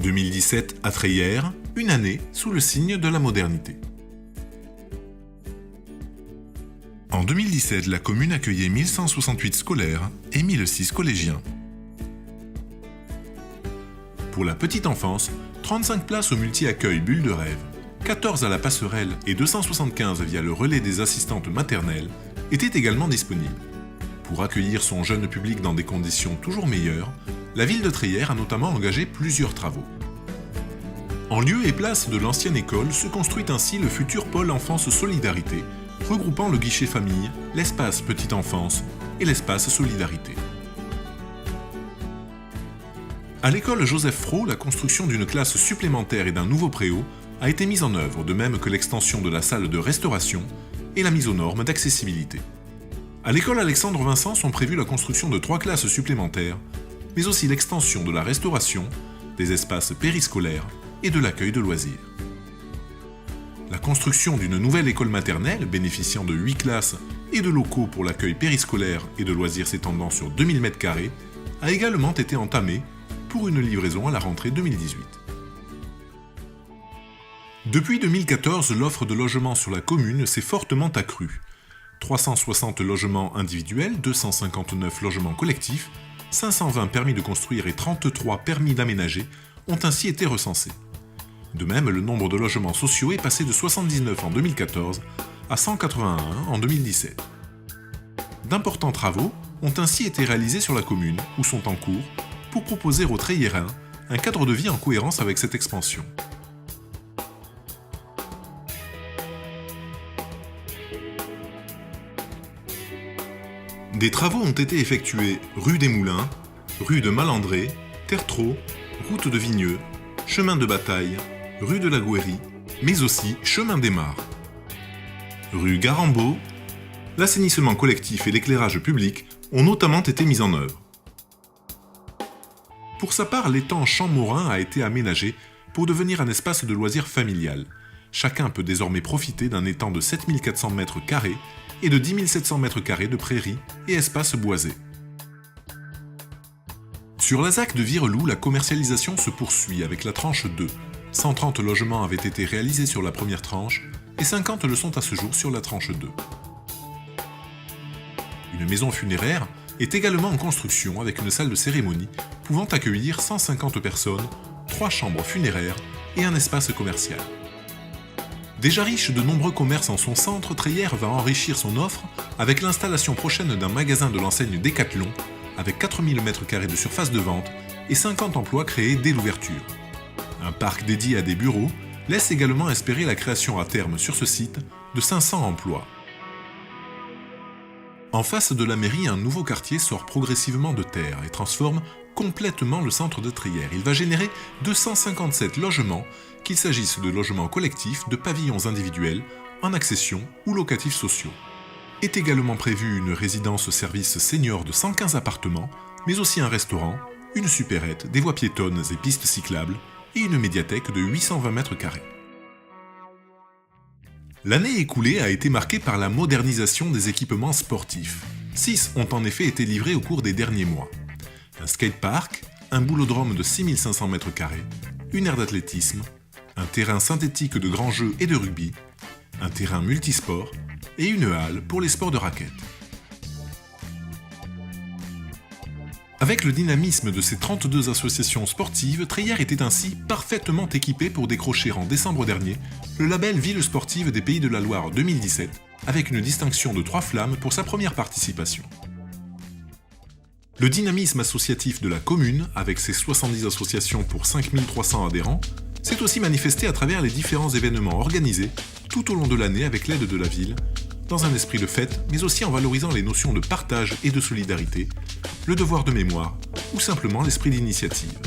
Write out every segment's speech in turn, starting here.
2017 à Treillères, une année sous le signe de la modernité. En 2017, la commune accueillait 1168 scolaires et 1006 collégiens. Pour la petite enfance, 35 places au multi-accueil Bulle de Rêve, 14 à la passerelle et 275 via le relais des assistantes maternelles étaient également disponibles. Pour accueillir son jeune public dans des conditions toujours meilleures, la ville de Treillères a notamment engagé plusieurs travaux. En lieu et place de l'ancienne école se construit ainsi le futur pôle Enfance Solidarité, regroupant le guichet famille, l'espace petite enfance et l'espace solidarité. À l'école Joseph Fro, la construction d'une classe supplémentaire et d'un nouveau préau a été mise en œuvre, de même que l'extension de la salle de restauration et la mise aux normes d'accessibilité. À l'école Alexandre Vincent sont prévues la construction de 3 classes supplémentaires, mais aussi l'extension de la restauration, des espaces périscolaires et de l'accueil de loisirs. La construction d'une nouvelle école maternelle bénéficiant de 8 classes et de locaux pour l'accueil périscolaire et de loisirs s'étendant sur 2000 m² a également été entamée pour une livraison à la rentrée 2018. Depuis 2014, l'offre de logements sur la commune s'est fortement accrue. 360 logements individuels, 259 logements collectifs, 520 permis de construire et 33 permis d'aménager ont ainsi été recensés. De même, le nombre de logements sociaux est passé de 79 en 2014 à 181 en 2017. D'importants travaux ont ainsi été réalisés sur la commune, ou sont en cours, pour proposer aux Treillérains un cadre de vie en cohérence avec cette expansion. Des travaux ont été effectués rue des Moulins, rue de Malandré, Tertreau, route de Vigneux, chemin de Bataille, rue de la Gouerie, mais aussi chemin des Mares. Rue Garambeau, l'assainissement collectif et l'éclairage public ont notamment été mis en œuvre. Pour sa part, l'étang Champ-Morin a été aménagé pour devenir un espace de loisirs familial. Chacun peut désormais profiter d'un étang de 7400 m² et de 10 700 m² de prairies et espaces boisés. Sur la ZAC de Virelou, la commercialisation se poursuit avec la tranche 2. 130 logements avaient été réalisés sur la première tranche et 50 le sont à ce jour sur la tranche 2. Une maison funéraire est également en construction avec une salle de cérémonie pouvant accueillir 150 personnes, 3 chambres funéraires et un espace commercial. Déjà riche de nombreux commerces en son centre, Treillères va enrichir son offre avec l'installation prochaine d'un magasin de l'enseigne Decathlon avec 4000 m² de surface de vente et 50 emplois créés dès l'ouverture. Un parc dédié à des bureaux laisse également espérer la création à terme sur ce site de 500 emplois. En face de la mairie, un nouveau quartier sort progressivement de terre et transforme complètement le centre de Treillères. Il va générer 257 logements, qu'il s'agisse de logements collectifs, de pavillons individuels, en accession ou locatifs sociaux. Est également prévue une résidence-service senior de 115 appartements, mais aussi un restaurant, une supérette, des voies piétonnes et pistes cyclables, et une médiathèque de 820 m². L'année écoulée a été marquée par la modernisation des équipements sportifs. 6 ont en effet été livrés au cours des derniers mois. Un skatepark, un boulodrome de 6500 m², une aire d'athlétisme, un terrain synthétique de grands jeux et de rugby, un terrain multisport et une halle pour les sports de raquettes. Avec le dynamisme de ces 32 associations sportives, Treillères était ainsi parfaitement équipée pour décrocher en décembre dernier le label Ville sportive des Pays de la Loire 2017, avec une distinction de 3 flammes pour sa première participation. Le dynamisme associatif de la commune, avec ses 70 associations pour 5300 adhérents, s'est aussi manifesté à travers les différents événements organisés tout au long de l'année avec l'aide de la ville, dans un esprit de fête, mais aussi en valorisant les notions de partage et de solidarité, le devoir de mémoire ou simplement l'esprit d'initiative.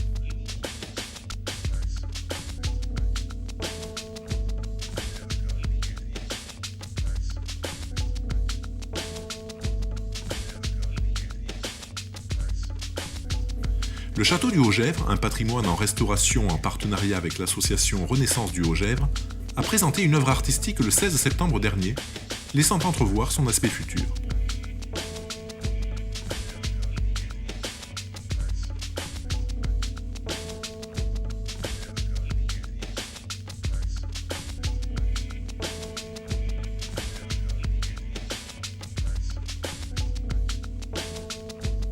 Le château du Haut-Gèvre, un patrimoine en restauration en partenariat avec l'association Renaissance du Haut-Gèvre, a présenté une œuvre artistique le 16 septembre dernier, laissant entrevoir son aspect futur.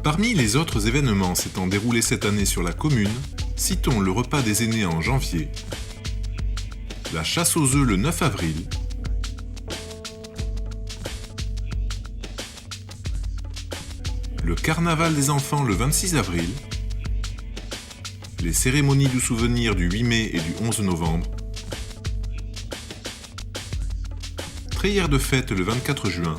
Parmi les autres événements s'étant déroulés cette année sur la commune, citons le repas des aînés en janvier, la chasse aux œufs le 9 avril, le carnaval des enfants le 26 avril, les cérémonies du souvenir du 8 mai et du 11 novembre, Treillère de fête le 24 juin,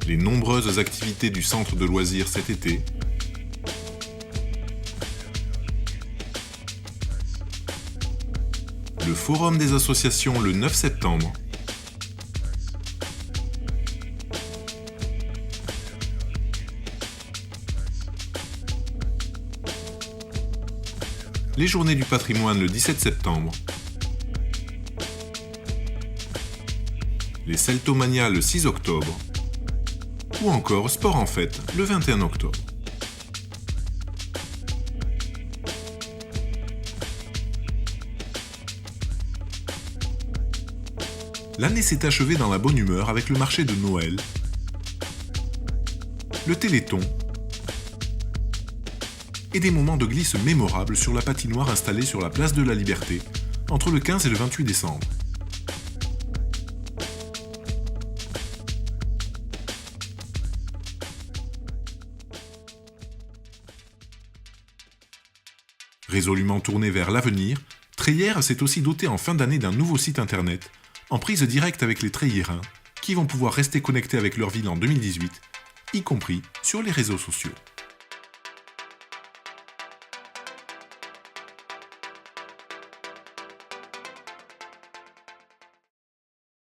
les nombreuses activités du centre de loisirs cet été, le forum des associations le 9 septembre, les journées du patrimoine le 17 septembre, les Celtomania le 6 octobre, ou encore Sport en fête le 21 octobre. L'année s'est achevée dans la bonne humeur avec le marché de Noël, le Téléthon et des moments de glisse mémorables sur la patinoire installée sur la place de la Liberté entre le 15 et le 28 décembre. Résolument tourné vers l'avenir, Treillère s'est aussi doté en fin d'année d'un nouveau site internet, en prise directe avec les Treillérains, qui vont pouvoir rester connectés avec leur ville en 2018, y compris sur les réseaux sociaux.